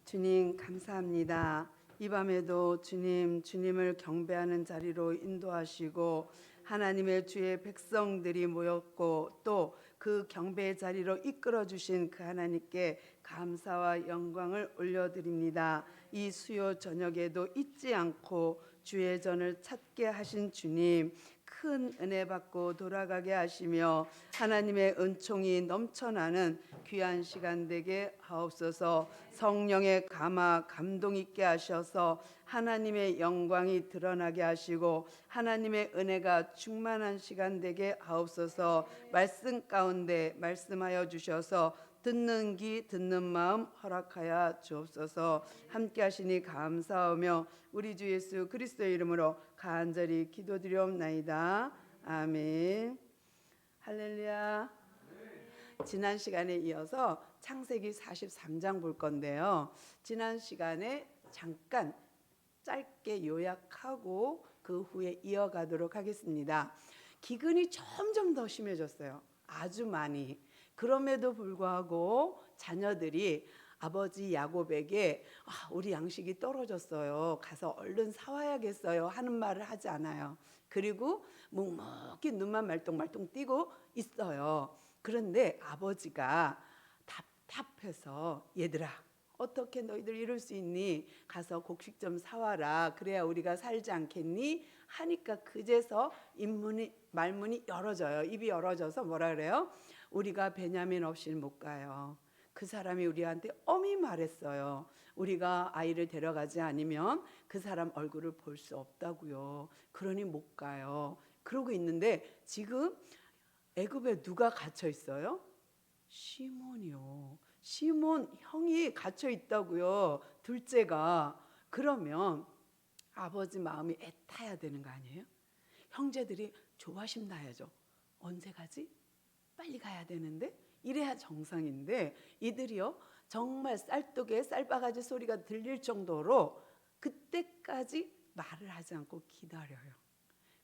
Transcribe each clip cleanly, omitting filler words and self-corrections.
주님 감사합니다. 이 밤에도 주님을 경배하는 자리로 인도하시고 하나님의 주의 백성들이 모였고 또 그 경배의 자리로 이끌어 주신 그 하나님께 감사와 영광을 올려드립니다. 이 수요 저녁에도 잊지 않고 주의 전을 찾게 하신 주님, 큰 은혜 받고 돌아가게 하시며 하나님의 은총이 넘쳐나는 귀한 시간 되게 하옵소서. 성령의 감동 있게 하셔서 하나님의 영광이 드러나게 하시고 하나님의 은혜가 충만한 시간 되게 하옵소서. 말씀 가운데 말씀하여 주셔서 듣는 귀 듣는 마음 허락하여 주옵소서. 함께 하시니 감사하며 우리 주 예수 그리스도의 이름으로 간절히 기도드리옵나이다. 아멘. 할렐루야. 지난 시간에 이어서 창세기 43장 볼 건데요. 지난 시간에 잠깐 짧게 요약하고 그 후에 이어가도록 하겠습니다. 기근이 점점 더 심해졌어요. 아주 많이. 그럼에도 불구하고 자녀들이 아버지 야곱에게 우리 양식이 떨어졌어요. 가서 얼른 사와야겠어요 하는 말을 하지 않아요. 그리고 묵묵히 눈만 말똥말똥 띄고 있어요. 그런데 아버지가 답답해서 얘들아 어떻게 너희들 이럴 수 있니? 가서 곡식 좀 사와라. 그래야 우리가 살지 않겠니? 하니까 그제서 말문이 열어져요. 입이 열어져서 뭐라 그래요? 우리가 베냐민 없이는 못 가요. 그 사람이 우리한테 엄히 말했어요. 우리가 아이를 데려가지 않으면 그 사람 얼굴을 볼 수 없다고요. 그러니 못 가요. 그러고 있는데 지금 애굽에 누가 갇혀 있어요? 시몬이요. 시몬 형이 갇혀 있다고요. 둘째가. 그러면 아버지 마음이 애타야 되는 거 아니에요? 형제들이 조바심 나야죠. 언제 가지? 빨리 가야 되는데 이래야 정상인데 이들이요 정말 쌀독에 쌀바가지 소리가 들릴 정도로 그때까지 말을 하지 않고 기다려요.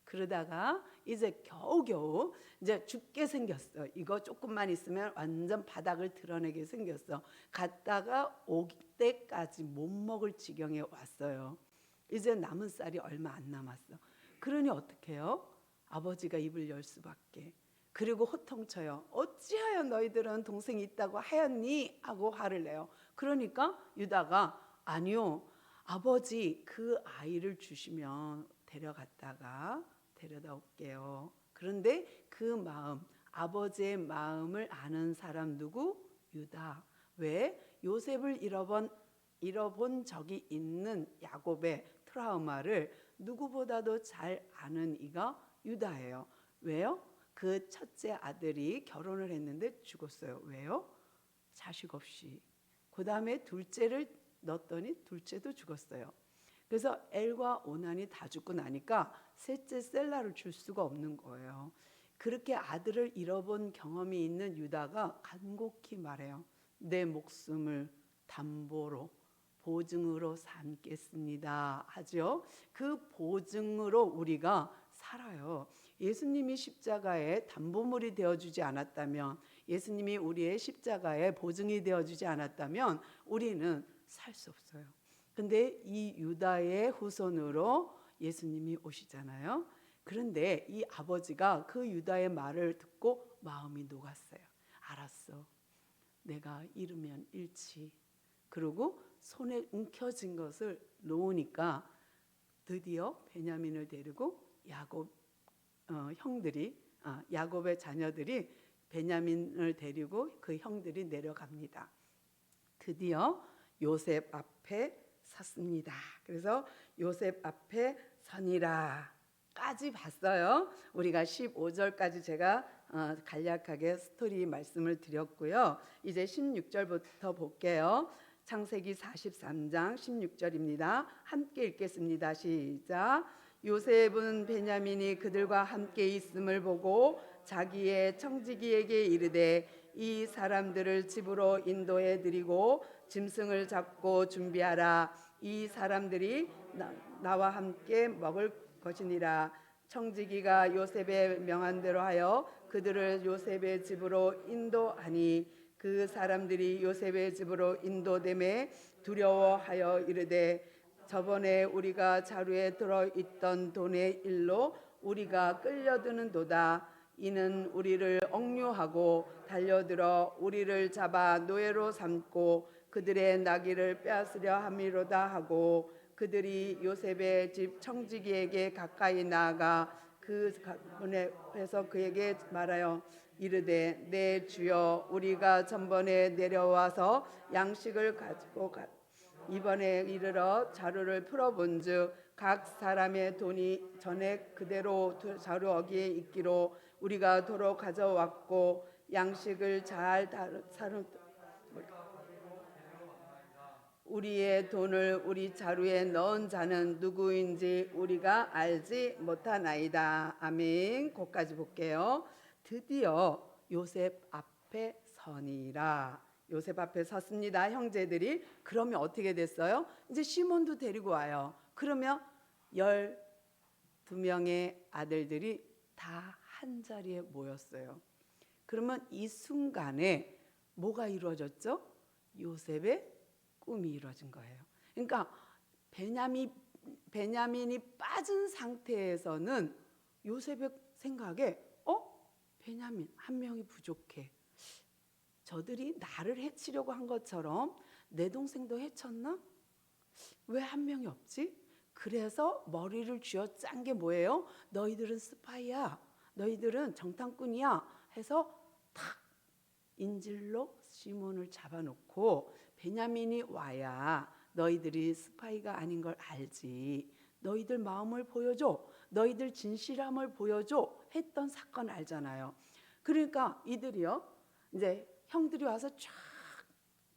그러다가 이제 겨우겨우 이제 죽게 생겼어. 이거 조금만 있으면 완전 바닥을 드러내게 생겼어. 갔다가 올 때까지 못 먹을 지경에 왔어요. 이제 남은 쌀이 얼마 안 남았어. 그러니 어떻게 해요? 아버지가 입을 열 수밖에. 그리고 호통쳐요. 어찌하여 너희들은 동생이 있다고 하였니? 하고 화를 내요. 그러니까 유다가 아니요. 아버지 그 아이를 주시면 데려갔다가 데려다 올게요. 그런데 그 마음, 아버지의 마음을 아는 사람 누구? 유다. 왜? 요셉을 잃어본 적이 있는 야곱의 트라우마를 누구보다도 잘 아는 이가 유다예요. 왜요? 그 첫째 아들이 결혼을 했는데 죽었어요. 왜요? 자식 없이. 그 다음에 둘째를 넣었더니 둘째도 죽었어요. 그래서 엘과 오난이 다 죽고 나니까 셋째 셀라를 줄 수가 없는 거예요. 그렇게 아들을 잃어본 경험이 있는 유다가 간곡히 말해요. 내 목숨을 담보로 보증으로 삼겠습니다 하죠. 그 보증으로 우리가 살아요. 예수님이 십자가의 담보물이 되어주지 않았다면, 예수님이 우리의 십자가의 보증이 되어주지 않았다면 우리는 살 수 없어요. 근데 이 유다의 후손으로 예수님이 오시잖아요. 그런데 이 아버지가 그 유다의 말을 듣고 마음이 녹았어요. 알았어. 내가 잃으면 잃지. 그리고 손에 움켜진 것을 놓으니까 드디어 베냐민을 데리고 야곱의 자녀들이 베냐민을 데리고 그 형들이 내려갑니다. 드디어 요셉 앞에 섰습니다. 그래서 요셉 앞에 서니라 까지 봤어요. 우리가 15절까지 제가 간략하게 스토리 말씀을 드렸고요. 이제 16절부터 볼게요. 창세기 43장 16절입니다. 함께 읽겠습니다. 시작. 요셉은 베냐민이 그들과 함께 있음을 보고 자기의 청지기에게 이르되 이 사람들을 집으로 인도해 드리고 짐승을 잡고 준비하라. 이 사람들이 나와 함께 먹을 것이니라. 청지기가 요셉의 명한 대로 하여 그들을 요셉의 집으로 인도하니 그 사람들이 요셉의 집으로 인도됨에 두려워하여 이르되 저번에 우리가 자루에 들어있던 돈의 일로 우리가 끌려드는도다. 이는 우리를 억류하고 달려들어 우리를 잡아 노예로 삼고 그들의 나귀를 빼앗으려 함이로다 하고 그들이 요셉의 집 청지기에게 가까이 나아가 그 가문에서 그에게 말하여 이르되 내 주여 우리가 전번에 내려와서 양식을 가지고 이번에 이르러 자루를 풀어본즉 각 사람의 돈이 전에 그대로 자루 어기에 있기로 우리가 도로 가져왔고 양식을 잘 사는 우리의 돈을 우리 자루에 넣은 자는 누구인지 우리가 알지 못하나이다. 아멘. 거기까지 볼게요. 드디어 요셉 앞에 서니라. 요셉 앞에 섰습니다. 형제들이. 그러면 어떻게 됐어요? 이제 시몬도 데리고 와요. 그러면 12명의 아들들이 다 한 자리에 모였어요. 그러면 이 순간에 뭐가 이루어졌죠? 요셉의 꿈이 이루어진 거예요. 그러니까 베냐민이 빠진 상태에서는 요셉의 생각에 베냐민 한 명이 부족해. 저들이 나를 해치려고 한 것처럼 내 동생도 해쳤나? 왜 한 명이 없지? 그래서 머리를 쥐어 짠 게 뭐예요? 너희들은 스파이야. 너희들은 정탐꾼이야. 해서 탁 인질로 시몬을 잡아놓고 베냐민이 와야 너희들이 스파이가 아닌 걸 알지. 너희들 마음을 보여줘. 너희들 진실함을 보여줘. 했던 사건 알잖아요. 그러니까 이들이요. 이제 형들이 와서 쫙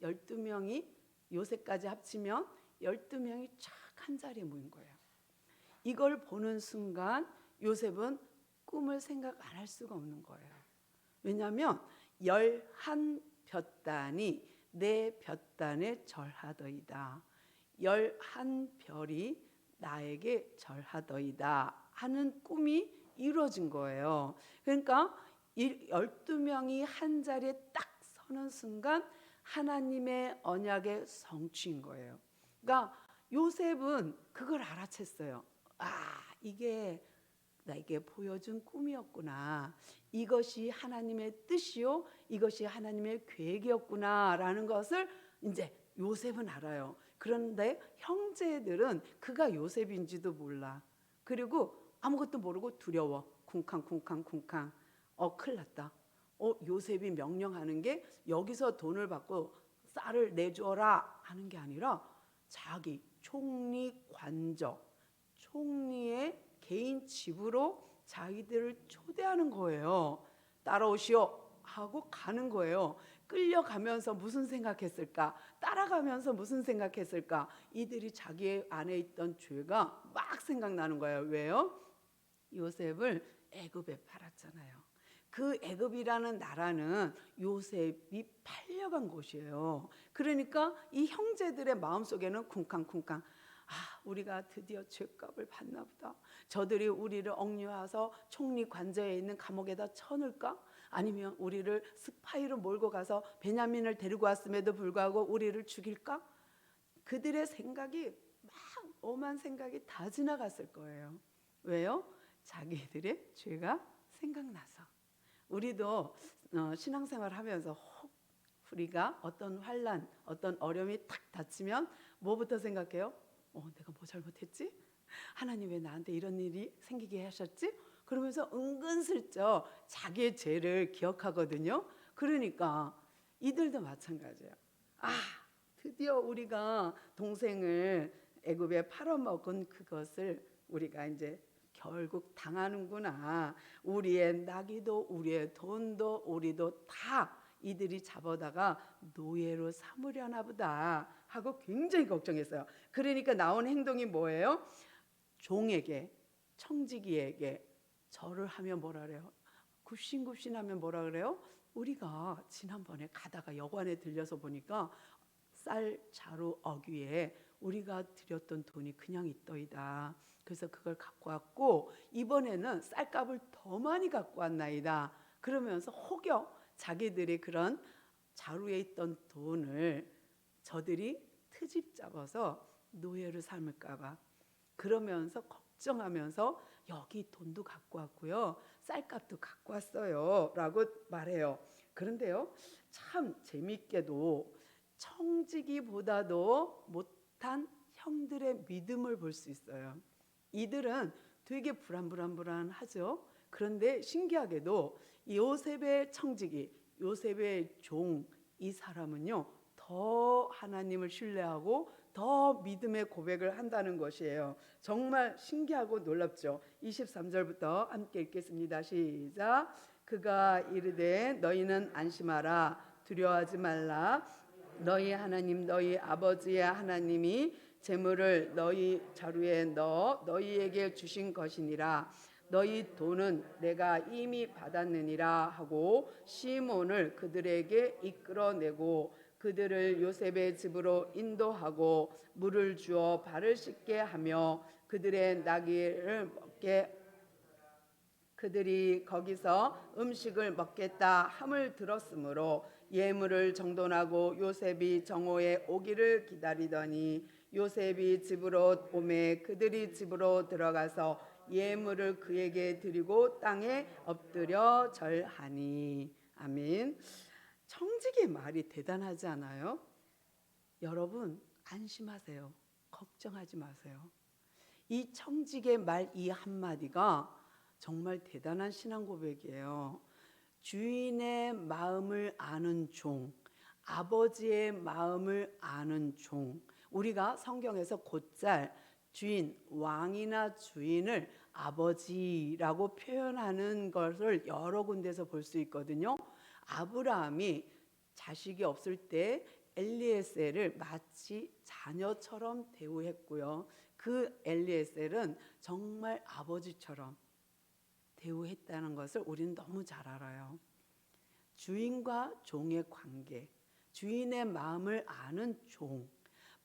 12명이 요셉까지 합치면 12명이 쫙 한 자리에 모인 거예요. 이걸 보는 순간 요셉은 꿈을 생각 안 할 수가 없는 거예요. 왜냐하면 11볕단이 내 볕단에 절하더이다. 11별이 나에게 절하더이다 하는 꿈이 이루어진 거예요. 그러니까 12명이 한 자리에 딱 서는 순간 하나님의 언약의 성취인 거예요. 그러니까 요셉은 그걸 알아챘어요. 이게 나에게 보여준 꿈이었구나. 이것이 하나님의 뜻이요. 이것이 하나님의 계획이었구나라는 것을 이제 요셉은 알아요. 그런데 형제들은 그가 요셉인지도 몰라. 그리고 아무것도 모르고 두려워. 쿵쾅쿵쾅쿵쾅. 큰일 났다. 요셉이 명령하는 게 여기서 돈을 받고 쌀을 내줘라 하는 게 아니라 자기 총리 관적, 총리의 개인 집으로 자기들을 초대하는 거예요. 따라오시오 하고 가는 거예요. 끌려가면서 무슨 생각했을까? 따라가면서 무슨 생각했을까? 이들이 자기 안에 있던 죄가 막 생각나는 거예요. 왜요? 요셉을 애굽에 팔았잖아요. 그 애굽이라는 나라는 요셉이 팔려간 곳이에요. 그러니까 이 형제들의 마음속에는 쿵쾅쿵쾅 우리가 드디어 죄값을 받나 보다. 저들이 우리를 억류해서 총리 관저에 있는 감옥에다 쳐넣을까? 아니면 우리를 스파이로 몰고 가서 베냐민을 데리고 왔음에도 불구하고 우리를 죽일까? 그들의 생각이 막 오만 생각이 다 지나갔을 거예요. 왜요? 자기들의 죄가 생각나서. 우리도 신앙생활 하면서 혹 우리가 어떤 환난, 어떤 어려움이 탁 닥치면 뭐부터 생각해요? 내가 뭐 잘못했지? 하나님 왜 나한테 이런 일이 생기게 하셨지? 그러면서 은근슬쩍 자기의 죄를 기억하거든요. 그러니까 이들도 마찬가지예요. 드디어 우리가 동생을 애굽에 팔아먹은 그것을 우리가 이제 결국 당하는구나. 우리의 나귀도 우리의 돈도 우리도 다 이들이 잡아다가 노예로 삼으려나 보다 하고 굉장히 걱정했어요. 그러니까 나온 행동이 뭐예요? 종에게, 청지기에게 절을 하면 뭐라 그래요? 굽신굽신하면 뭐라 그래요? 우리가 지난번에 가다가 여관에 들려서 보니까 쌀 자루 어귀에 우리가 드렸던 돈이 그냥 있더이다. 그래서 그걸 갖고 왔고 이번에는 쌀값을 더 많이 갖고 왔나이다. 그러면서 혹여 자기들이 그런 자루에 있던 돈을 저들이 트집 잡아서 노예를 삼을까 봐 그러면서 걱정하면서 여기 돈도 갖고 왔고요. 쌀값도 갖고 왔어요. 라고 말해요. 그런데요. 참 재미있게도 청지기보다도 못한 형들의 믿음을 볼 수 있어요. 이들은 되게 불안하죠. 그런데 신기하게도 요셉의 청지기, 요셉의 종, 이 사람은요 더 하나님을 신뢰하고 더 믿음의 고백을 한다는 것이에요. 정말 신기하고 놀랍죠. 23절부터 함께 읽겠습니다. 시작. 그가 이르되 너희는 안심하라, 두려워하지 말라. 너희 하나님 너희 아버지의 하나님이 재물을 너희 자루에 넣어 너희에게 주신 것이니라. 너희 돈은 내가 이미 받았느니라 하고 시몬을 그들에게 이끌어내고 그들을 요셉의 집으로 인도하고 물을 주어 발을 씻게 하며 그들의 나귀를 먹게 그들이 거기서 음식을 먹겠다 함을 들었으므로 예물을 정돈하고 요셉이 정오에 오기를 기다리더니 요셉이 집으로 오매 그들이 집으로 들어가서 예물을 그에게 드리고 땅에 엎드려 절하니. 아멘. 청지기의 말이 대단하지 않아요? 여러분 안심하세요. 걱정하지 마세요. 이 청지기의 말 이 한마디가 정말 대단한 신앙 고백이에요. 주인의 마음을 아는 종, 아버지의 마음을 아는 종. 우리가 성경에서 곧잘 주인, 왕이나 주인을 아버지라고 표현하는 것을 여러 군데서 볼 수 있거든요. 아브라함이 자식이 없을 때 엘리에셀을 마치 자녀처럼 대우했고요. 그 엘리에셀은 정말 아버지처럼 대우했다는 것을 우리는 너무 잘 알아요. 주인과 종의 관계, 주인의 마음을 아는 종.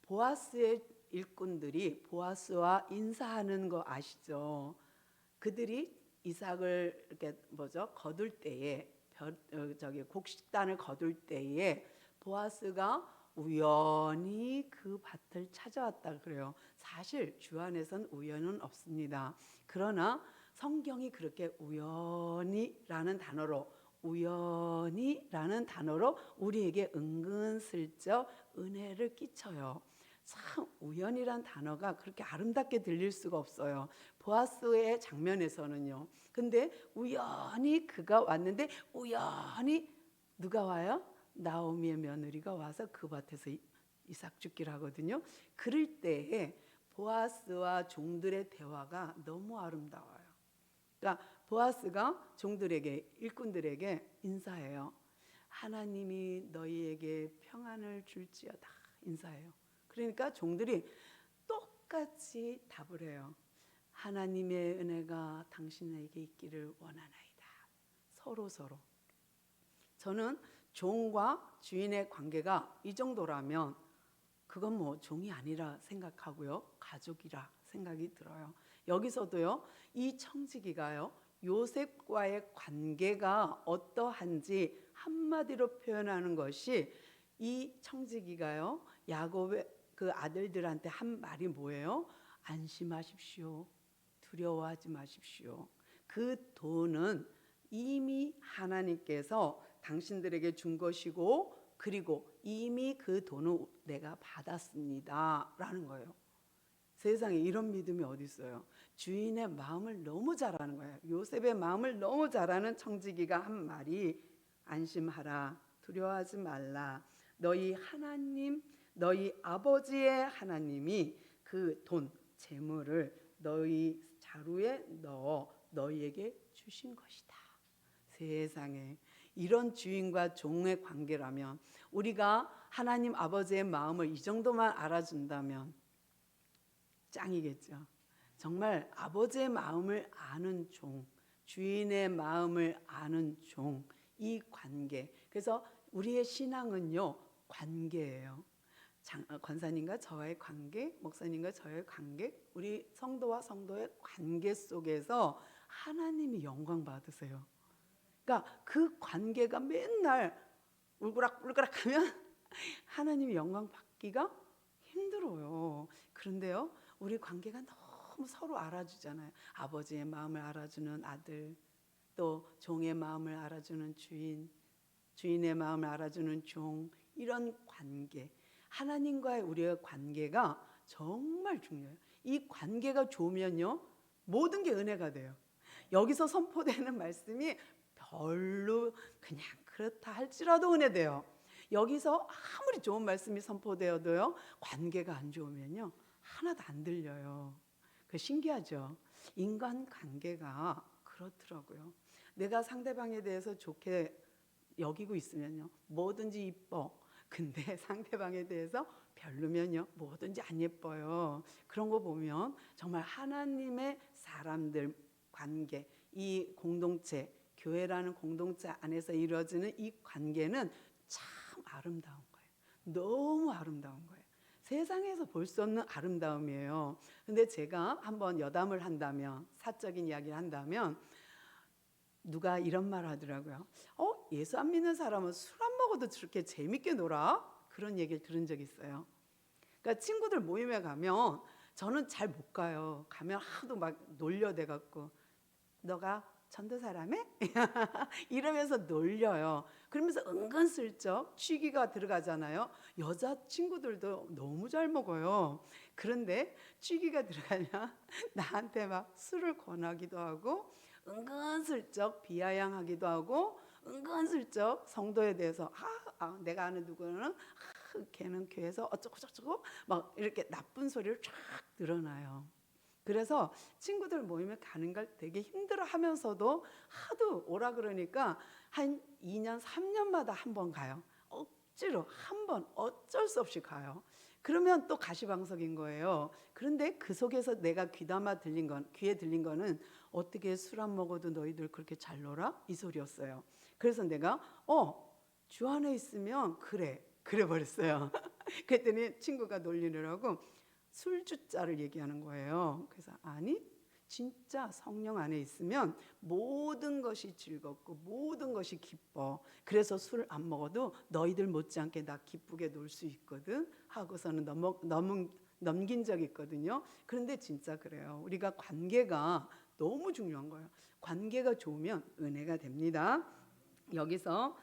보아스의 일꾼들이 보아스와 인사하는 거 아시죠? 그들이 이삭을 이렇게 거둘 때에 곡식단을 거둘 때에 보아스가 우연히 그 밭을 찾아왔다 그래요. 사실 주 안에선 우연은 없습니다. 그러나 성경이 그렇게 우연히라는 단어로 우리에게 은근슬쩍 은혜를 끼쳐요. 참 우연이란 단어가 그렇게 아름답게 들릴 수가 없어요. 보아스의 장면에서는요. 근데 우연히 그가 왔는데 우연히 누가 와요? 나오미의 며느리가 와서 그 밭에서 이삭 죽기를 하거든요. 그럴 때에 보아스와 종들의 대화가 너무 아름다워요. 그러니까 보아스가 종들에게 일꾼들에게 인사해요. 하나님이 너희에게 평안을 줄지어다 인사해요. 그러니까 종들이 똑같이 답을 해요. 하나님의 은혜가 당신에게 있기를 원하나이다. 서로. 저는 종과 주인의 관계가 이 정도라면 그건 뭐 종이 아니라 생각하고요. 가족이라 생각이 들어요. 여기서도요. 이 청지기가요. 요셉과의 관계가 어떠한지 한마디로 표현하는 것이 이 청지기가요. 야곱의 그 아들들한테 한 말이 뭐예요? 안심하십시오. 두려워하지 마십시오. 그 돈은 이미 하나님께서 당신들에게 준 것이고 그리고 이미 그 돈을 내가 받았습니다. 라는 거예요. 세상에 이런 믿음이 어디 있어요? 주인의 마음을 너무 잘 아는 거예요. 요셉의 마음을 너무 잘 아는 청지기가 한 말이 안심하라. 두려워하지 말라. 너희 하나님, 너희 아버지의 하나님이 그 돈, 재물을 너희 자루에 넣어 너희에게 주신 것이다. 세상에 이런 주인과 종의 관계라면 우리가 하나님 아버지의 마음을 이 정도만 알아준다면 짱이겠죠. 정말 아버지의 마음을 아는 종, 주인의 마음을 아는 종, 이 관계. 그래서 우리의 신앙은요, 관계예요. 권사님과 저와의 관계, 목사님과 저의 관계, 우리 성도와 성도의 관계 속에서 하나님이 영광 받으세요. 그러니까 그 관계가 맨날 울그락불그락 하면 하나님의 영광 받기가 힘들어요. 그런데요, 우리 관계가 너무 서로 알아주잖아요. 아버지의 마음을 알아주는 아들, 또 종의 마음을 알아주는 주인, 주인의 마음을 알아주는 종, 이런 관계, 하나님과의 우리의 관계가 정말 중요해요. 이 관계가 좋으면요, 모든 게 은혜가 돼요. 여기서 선포되는 말씀이 별로 그냥 그렇다 할지라도 은혜돼요. 여기서 아무리 좋은 말씀이 선포되어도요, 관계가 안 좋으면요, 하나도 안 들려요. 그 신기하죠? 인간 관계가 그렇더라고요. 내가 상대방에 대해서 좋게 여기고 있으면요, 뭐든지 이뻐. 근데 상대방에 대해서 별로면요, 뭐든지 안 예뻐요. 그런 거 보면 정말 하나님의 사람들 관계, 이 공동체, 교회라는 공동체 안에서 이루어지는 이 관계는 참 아름다운 거예요. 너무 아름다운 거예요. 세상에서 볼 수 없는 아름다움이에요. 근데 제가 한번 여담을 한다면, 사적인 이야기를 한다면, 누가 이런 말 하더라고요. 예수 안 믿는 사람은 술 안 먹어도 저렇게 재밌게 놀아? 그런 얘기를 들은 적이 있어요. 그러니까 친구들 모임에 가면 저는 잘 못 가요. 가면 하도 막 놀려대갖고, 너가 전도사라며? 이러면서 놀려요. 그러면서 은근슬쩍 취기가 들어가잖아요. 여자 친구들도 너무 잘 먹어요. 그런데 취기가 들어가면 나한테 막 술을 권하기도 하고, 은근슬쩍 비아냥하기도 하고, 은근슬쩍 성도에 대해서 내가 아는 누구는 걔는 교회에서 어쩌고저쩌고 막 이렇게 나쁜 소리를 쫙 늘어나요. 그래서 친구들 모임에 가는 걸 되게 힘들어 하면서도 하도 오라 그러니까 한 2년, 3년마다 한 번 가요. 억지로 한 번 어쩔 수 없이 가요. 그러면 또 가시방석인 거예요. 그런데 그 속에서 내가 귀에 들린 거는, 어떻게 술 안 먹어도 너희들 그렇게 잘 놀아? 이 소리였어요. 그래서 내가 주 안에 있으면 그래 버렸어요. 그랬더니 친구가 놀리느라고 술주자를 얘기하는 거예요. 그래서 아니, 진짜 성령 안에 있으면 모든 것이 즐겁고 모든 것이 기뻐. 그래서 술 안 먹어도 너희들 못지않게 나 기쁘게 놀 수 있거든 하고서는 넘긴 적이 있거든요. 그런데 진짜 그래요. 우리가 관계가 너무 중요한 거예요. 관계가 좋으면 은혜가 됩니다. 여기서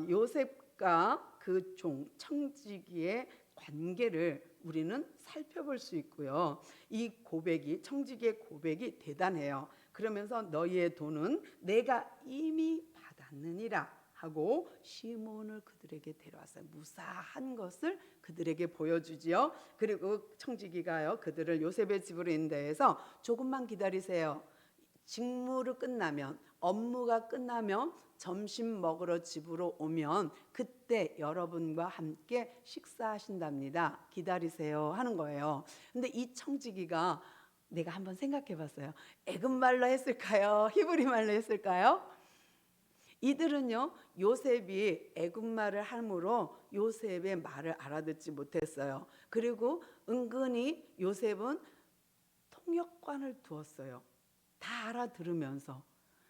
요셉과 그 종 청지기의 관계를 우리는 살펴볼 수 있고요. 이 고백이, 청지기의 고백이 대단해요. 그러면서 너희의 돈은 내가 이미 받았느니라 하고 시몬을 그들에게 데려왔어요. 무사한 것을 그들에게 보여주지요. 그리고 청지기가요, 그들을 요셉의 집으로 인도해서 조금만 기다리세요. 직무를 끝나면, 업무가 끝나면 점심 먹으러 집으로 오면 그때 여러분과 함께 식사하신답니다. 기다리세요 하는 거예요. 근데 이 청지기가, 내가 한번 생각해 봤어요. 애굽말로 했을까요? 히브리 말로 했을까요? 이들은요, 요셉이 애굽말을 함으로 요셉의 말을 알아듣지 못했어요. 그리고 은근히 요셉은 통역관을 두었어요. 다 알아들으면서.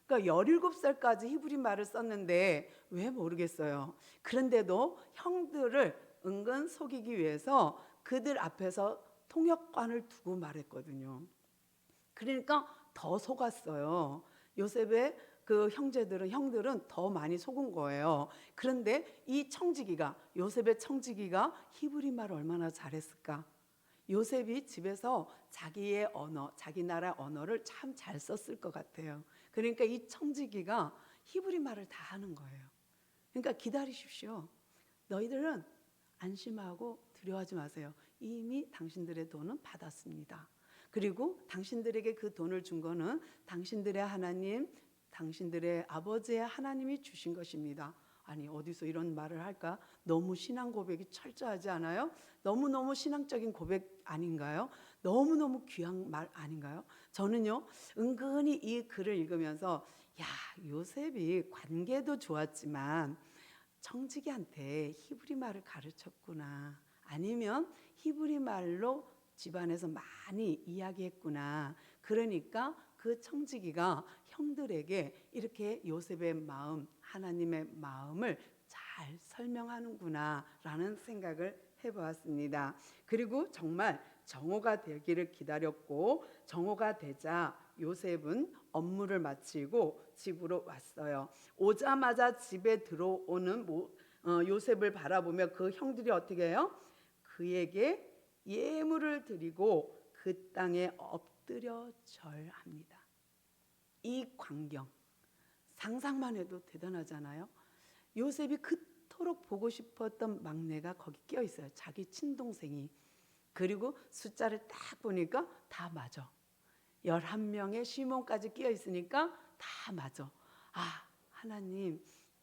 그러니까 17살까지 히브리 말을 썼는데 왜 모르겠어요. 그런데도 형들을 은근 속이기 위해서 그들 앞에서 통역관을 두고 말했거든요. 그러니까 더 속았어요. 요셉의 그 형들은 더 많이 속은 거예요. 그런데 이 청지기가, 요셉의 청지기가 히브리 말을 얼마나 잘했을까? 요셉이 집에서 자기의 언어, 자기 나라 언어를 참 잘 썼을 것 같아요. 그러니까 이 청지기가 히브리 말을 다 하는 거예요. 그러니까 기다리십시오. 너희들은 안심하고 두려워하지 마세요. 이미 당신들의 돈은 받았습니다. 그리고 당신들에게 그 돈을 준 거는 당신들의 하나님, 당신들의 아버지의 하나님이 주신 것입니다. 아니, 어디서 이런 말을 할까? 너무 신앙 고백이 철저하지 않아요? 너무너무 신앙적인 고백 아닌가요? 너무너무 귀한 말 아닌가요? 저는요, 은근히 이 글을 읽으면서, 야, 요셉이 관계도 좋았지만 청지기한테 히브리 말을 가르쳤구나. 아니면 히브리 말로 집안에서 많이 이야기했구나. 그러니까 그 청지기가 형들에게 이렇게 요셉의 마음, 하나님의 마음을 잘 잘 설명하는구나라는 생각을 해보았습니다. 그리고 정말 정오가 되기를 기다렸고 정오가 되자 요셉은 업무를 마치고 집으로 왔어요. 오자마자 집에 들어오는 요셉을 바라보며 그 형들이 어떻게 해요? 그에게 예물을 드리고 그 땅에 엎드려 절합니다. 이 광경 상상만 해도 대단하잖아요. 요셉이 그토록 보고 싶었던 막내가 거기 끼어 있어요. 자기 친동생이. 그리고 숫자를 딱 보니까 다 맞아. 11명의 시몬까지 끼어 있으니까 다 맞아. 아, 하나님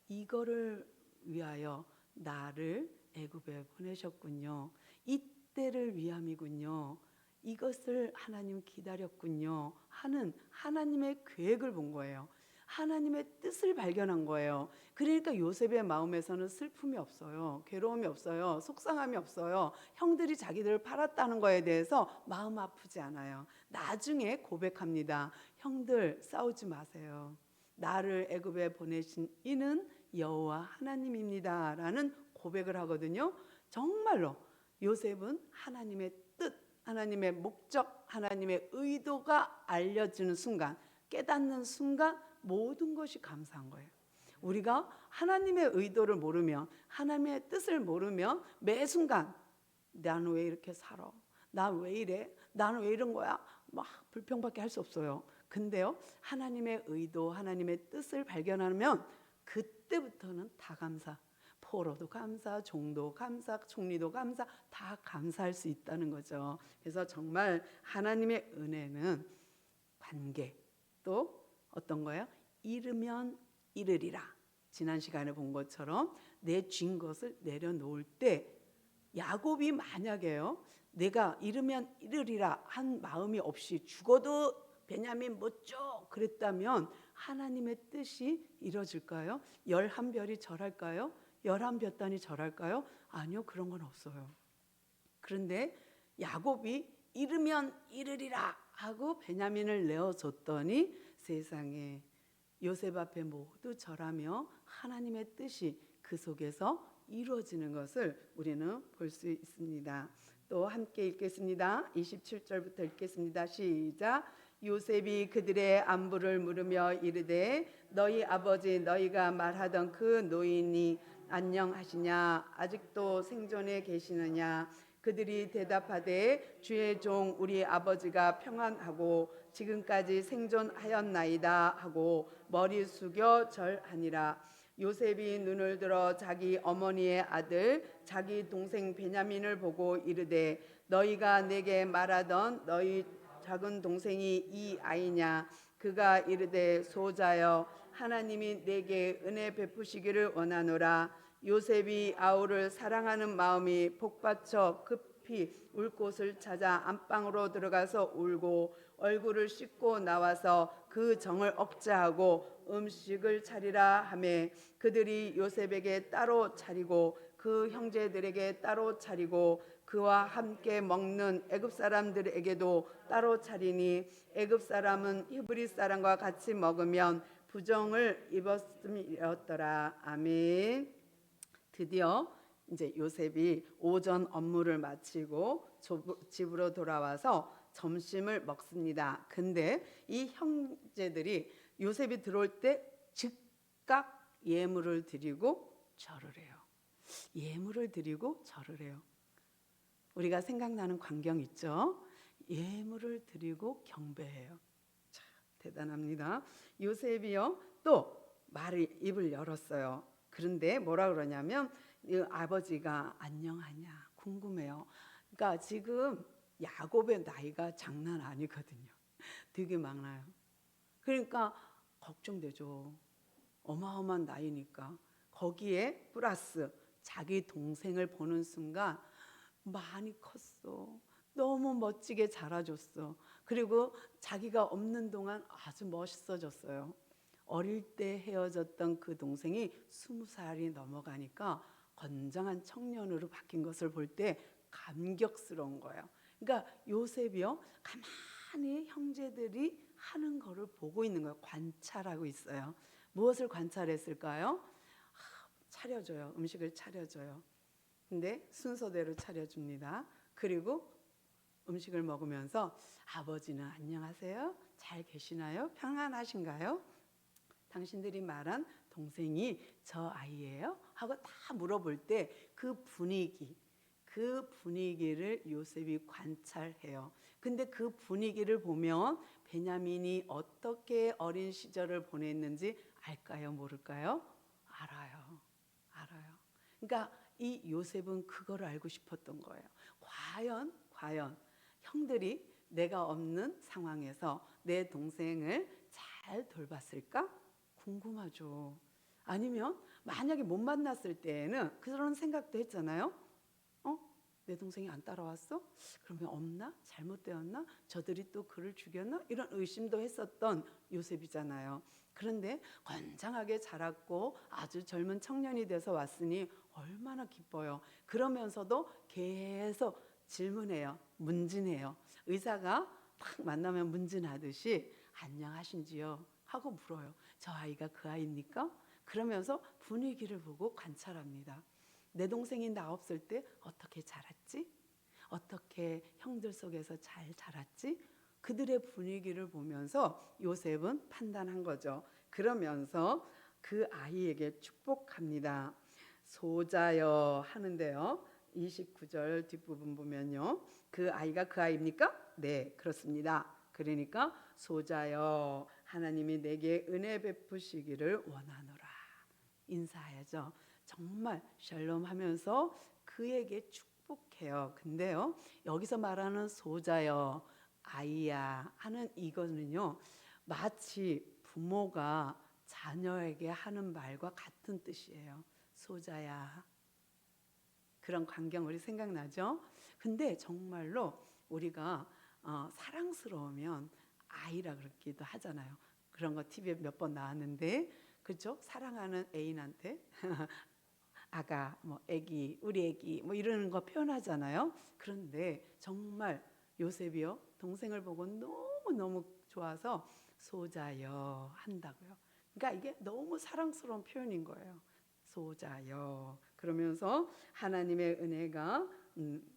이거를 위하여 나를 애굽에 보내셨군요. 이때를 위함이군요. 이것을 하나님 기다렸군요 하는 하나님의 계획을 본 거예요. 하나님의 뜻을 발견한 거예요. 그러니까 요셉의 마음에서는 슬픔이 없어요. 괴로움이 없어요. 속상함이 없어요. 형들이 자기들을 팔았다는 거에 대해서 마음 아프지 않아요. 나중에 고백합니다. 형들 싸우지 마세요. 나를 애굽에 보내신 이는 여호와 하나님입니다 라는 고백을 하거든요. 정말로 요셉은 하나님의 뜻, 하나님의 목적, 하나님의 의도가 알려지는 순간, 깨닫는 순간 모든 것이 감사한 거예요. 우리가 하나님의 의도를 모르면, 하나님의 뜻을 모르면 매 순간 나는 왜 이렇게 살아? 나 왜 이래? 나는 왜 이런 거야? 막 불평밖에 할 수 없어요. 근데요, 하나님의 의도, 하나님의 뜻을 발견하면 그때부터는 다 감사. 포로도 감사, 종도 감사, 총리도 감사, 다 감사할 수 있다는 거죠. 그래서 정말 하나님의 은혜는 관계, 또 어떤 거예요? 이르면 이르리라. 지난 시간에 본 것처럼 내 쥔 것을 내려놓을 때 야곱이 만약에요, 내가 이르면 이르리라 한 마음이 없이 죽어도 베냐민 못 줘 그랬다면 하나님의 뜻이 이루어질까요? 11별이 절할까요? 11볕단이 절할까요? 아니요, 그런 건 없어요. 그런데 야곱이 이르면 이르리라 하고 베냐민을 내어줬더니 세상에 요셉 앞에 모두 절하며 하나님의 뜻이 그 속에서 이루어지는 것을 우리는 볼 수 있습니다. 또 함께 읽겠습니다. 27절부터 읽겠습니다. 시작. 요셉이 그들의 안부를 물으며 이르되 너희 아버지 너희가 말하던 그 노인이 안녕하시냐? 아직도 생존해 계시느냐? 그들이 대답하되 주의 종 우리 아버지가 평안하고 지금까지 생존하였나이다 하고 머리 숙여 절하니라. 요셉이 눈을 들어 자기 어머니의 아들 자기 동생 베냐민을 보고 이르되 너희가 내게 말하던 너희 작은 동생이 이 아이냐? 그가 이르되 소자여 하나님이 내게 은혜 베푸시기를 원하노라. 요셉이 아우를 사랑하는 마음이 복받쳐 급히 울 곳을 찾아 안방으로 들어가서 울고 얼굴을 씻고 나와서 그 정을 억제하고 음식을 차리라 하매 그들이 요셉에게 따로 차리고 그 형제들에게 따로 차리고 그와 함께 먹는 애굽 사람들에게도 따로 차리니 애굽 사람은 히브리 사람과 같이 먹으면 부정을 입었음이었더라. 아멘. 드디어 이제 요셉이 오전 업무를 마치고 집으로 돌아와서 점심을 먹습니다. 근데 이 형제들이 요셉이 들어올 때 즉각 예물을 드리고 절을 해요. 예물을 드리고 절을 해요. 우리가 생각나는 광경 있죠? 예물을 드리고 경배해요. 참 대단합니다. 요셉이요 또 입을 열었어요. 그런데 뭐라 그러냐면 아버지가 안녕하냐 궁금해요. 그러니까 지금 야곱의 나이가 장난 아니거든요. 되게 많아요. 그러니까 걱정되죠. 어마어마한 나이니까. 거기에 플러스 자기 동생을 보는 순간 많이 컸어. 너무 멋지게 자라줬어. 그리고 자기가 없는 동안 아주 멋있어졌어요. 어릴 때 헤어졌던 그 동생이 20살이 넘어가니까 건장한 청년으로 바뀐 것을 볼 때 감격스러운 거예요. 그러니까 요셉이요 가만히 형제들이 하는 거를 보고 있는 거예요. 관찰하고 있어요. 무엇을 관찰했을까요? 차려줘요. 음식을 차려줘요. 근데 순서대로 차려줍니다. 그리고 음식을 먹으면서 아버지는 안녕하세요? 잘 계시나요? 평안하신가요? 당신들이 말한 동생이 저 아이예요? 하고 다 물어볼 때 그 분위기를 요셉이 관찰해요. 근데 그 분위기를 보면 베냐민이 어떻게 어린 시절을 보냈는지 알까요? 모를까요? 알아요. 그러니까 이 요셉은 그걸 알고 싶었던 거예요. 과연 형들이 내가 없는 상황에서 내 동생을 잘 돌봤을까? 궁금하죠. 아니면 만약에 못 만났을 때에는 그런 생각도 했잖아요. 내 동생이 안 따라왔어? 그러면 없나? 잘못되었나? 저들이 또 그를 죽였나? 이런 의심도 했었던 요셉이잖아요. 그런데 건장하게 자랐고 아주 젊은 청년이 돼서 왔으니 얼마나 기뻐요. 그러면서도 계속 질문해요. 문진해요. 의사가 딱 만나면 문진하듯이 안녕하신지요? 하고 물어요. 저 아이가 그 아이입니까? 그러면서 분위기를 보고 관찰합니다. 내 동생이 나 없을 때 어떻게 자랐지? 어떻게 형들 속에서 잘 자랐지? 그들의 분위기를 보면서 요셉은 판단한 거죠. 그러면서 그 아이에게 축복합니다. 소자여 하는데요. 29절 뒷부분 보면요. 그 아이가 그 아이입니까? 네, 그렇습니다. 그러니까 소자여 하나님이 내게 은혜 베푸시기를 원하노라. 인사하죠. 정말 샬롬 하면서 그에게 축복해요. 근데요, 여기서 말하는 소자여, 아이야 하는 이거는요, 마치 부모가 자녀에게 하는 말과 같은 뜻이에요. 소자야. 그런 광경 우리 생각나죠? 근데 정말로 우리가 사랑스러우면 아이라 그러기도 하잖아요. 그런 거 TV에 몇 번 나왔는데, 그렇죠? 사랑하는 애인한테 아가, 뭐 애기, 우리 애기, 뭐 이러는 거 표현하잖아요. 그런데 정말 요셉이요, 동생을 보고 너무 좋아서 소자여 한다고요. 그러니까 이게 너무 사랑스러운 표현인 거예요. 소자여. 그러면서 하나님의 은혜가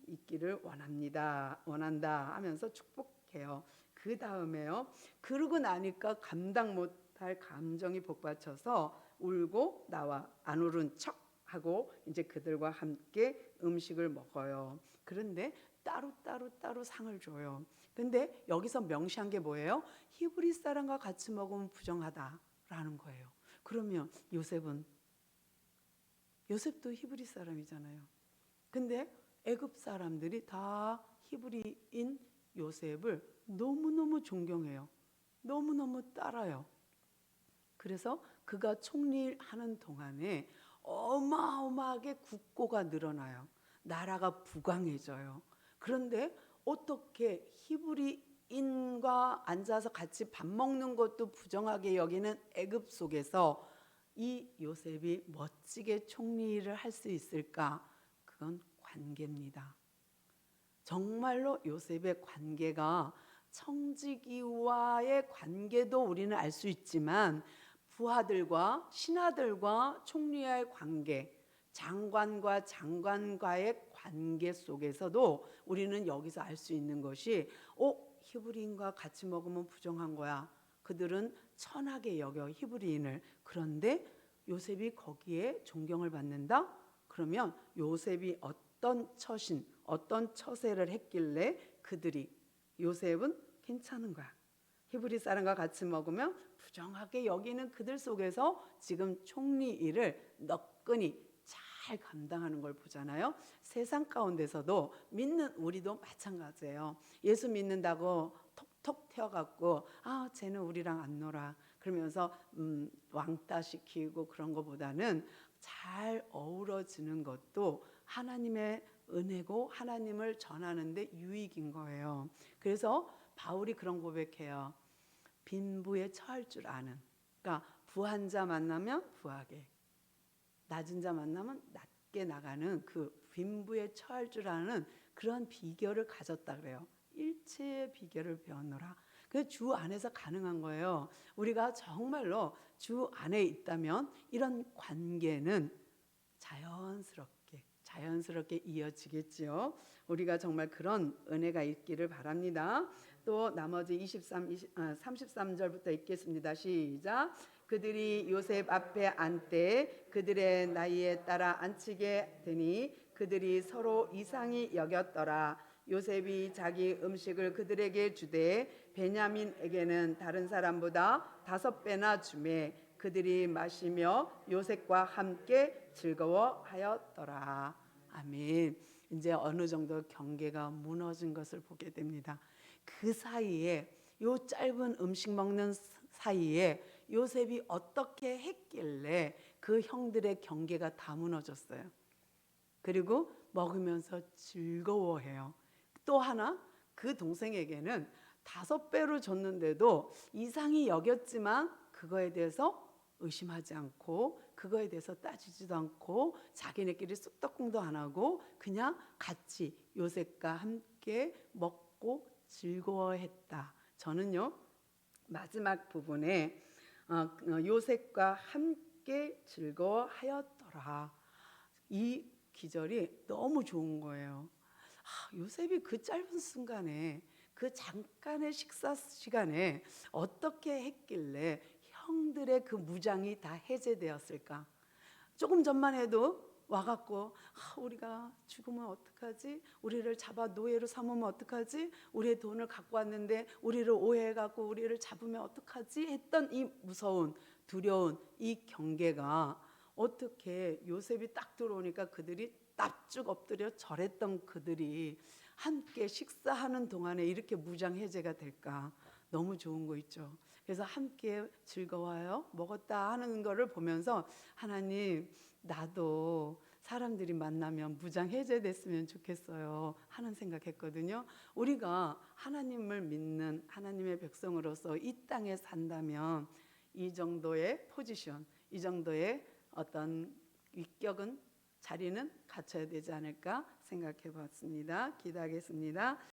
있기를 원한다 하면서 축복해요. 그 다음에요. 그러고 나니까 감당 못할 감정이 복받쳐서 울고 나와 안 울은 척 하고 이제 그들과 함께 음식을 먹어요. 그런데 따로 상을 줘요. 근데 여기서 명시한 게 뭐예요? 히브리 사람과 같이 먹으면 부정하다라는 거예요. 그러면 요셉도 히브리 사람이잖아요. 근데 애굽 사람들이 다 히브리인 요셉을 너무너무 존경해요. 너무너무 따라요. 그래서 그가 총리하는 동안에 어마어마하게 국고가 늘어나요. 나라가 부강해져요. 그런데 어떻게 히브리인과 앉아서 같이 밥 먹는 것도 부정하게 여기는 애굽 속에서 이 요셉이 멋지게 총리를 할 수 있을까? 그건 관계입니다. 정말로 요셉의 관계가 청지기와의 관계도 우리는 알 수 있지만 부하들과 신하들과 총리와의 관계, 장관과 장관과의 관계 속에서도 우리는 여기서 알 수 있는 것이 히브리인과 같이 먹으면 부정한 거야. 그들은 천하게 여겨 히브리인을. 그런데 요셉이 거기에 존경을 받는다? 그러면 요셉이 어떤 처세를 했길래 요셉은 괜찮은 거야. 히브리 사람과 같이 먹으면 부정하게 여기는 그들 속에서 지금 총리 일을 너끈히 잘 감당하는 걸 보잖아요. 세상 가운데서도 믿는 우리도 마찬가지예요. 예수 믿는다고 톡톡 튀어갖고 쟤는 우리랑 안 놀아 그러면서 왕따 시키고 그런 것보다는 잘 어우러지는 것도 하나님의 은혜고 하나님을 전하는데 유익인 거예요. 그래서 바울이 그런 고백해요. 빈부에 처할 줄 아는. 그러니까 부한 자 만나면 부하게, 낮은 자 만나면 낮게 나가는 그 빈부에 처할 줄 아는 그런 비결을 가졌다 그래요. 일체의 비결을 배웠노라. 그 주 안에서 가능한 거예요. 우리가 정말로 주 안에 있다면 이런 관계는 자연스럽게 이어지겠지요. 우리가 정말 그런 은혜가 있기를 바랍니다. 또 나머지 33절부터 읽겠습니다. 시작. 그들이 요셉 앞에 앉되 그들의 나이에 따라 앉히게 되니 그들이 서로 이상히 여겼더라. 요셉이 자기 음식을 그들에게 주되 베냐민에게는 다른 사람보다 5배나 주매 그들이 마시며 요셉과 함께 즐거워하였더라. 아멘. 이제 어느 정도 경계가 무너진 것을 보게 됩니다. 그 사이에 요 짧은 음식 먹는 사이에 요셉이 어떻게 했길래 그 형들의 경계가 다 무너졌어요. 그리고 먹으면서 즐거워해요. 또 하나, 그 동생에게는 5배로 줬는데도 이상히 여겼지만 그거에 대해서 의심하지 않고 그거에 대해서 따지지도 않고 자기네끼리 쑥떡공도 안 하고 그냥 같이 요셉과 함께 먹고 즐거워했다. 저는요 마지막 부분에 요셉과 함께 즐거워하였더라. 이 기절이 너무 좋은 거예요. 요셉이 그 짧은 순간에 그 잠깐의 식사 시간에 어떻게 했길래 형들의 그 무장이 다 해제되었을까? 조금 전만 해도 와갖고 우리가 죽으면 어떡하지? 우리를 잡아 노예로 삼으면 어떡하지? 우리의 돈을 갖고 왔는데 우리를 오해해갖고 우리를 잡으면 어떡하지? 했던 이 무서운 두려운 이 경계가 어떻게 요셉이 딱 들어오니까 그들이 납죽 엎드려 절했던 그들이 함께 식사하는 동안에 이렇게 무장 해제가 될까? 너무 좋은 거 있죠. 그래서 함께 즐거워요 먹었다 하는 거를 보면서 하나님 나도 사람들이 만나면 무장 해제됐으면 좋겠어요 하는 생각했거든요. 우리가 하나님을 믿는 하나님의 백성으로서 이 땅에 산다면 이 정도의 포지션, 이 정도의 어떤 위격은 자리는 갖춰야 되지 않을까 생각해 봤습니다. 기도하겠습니다.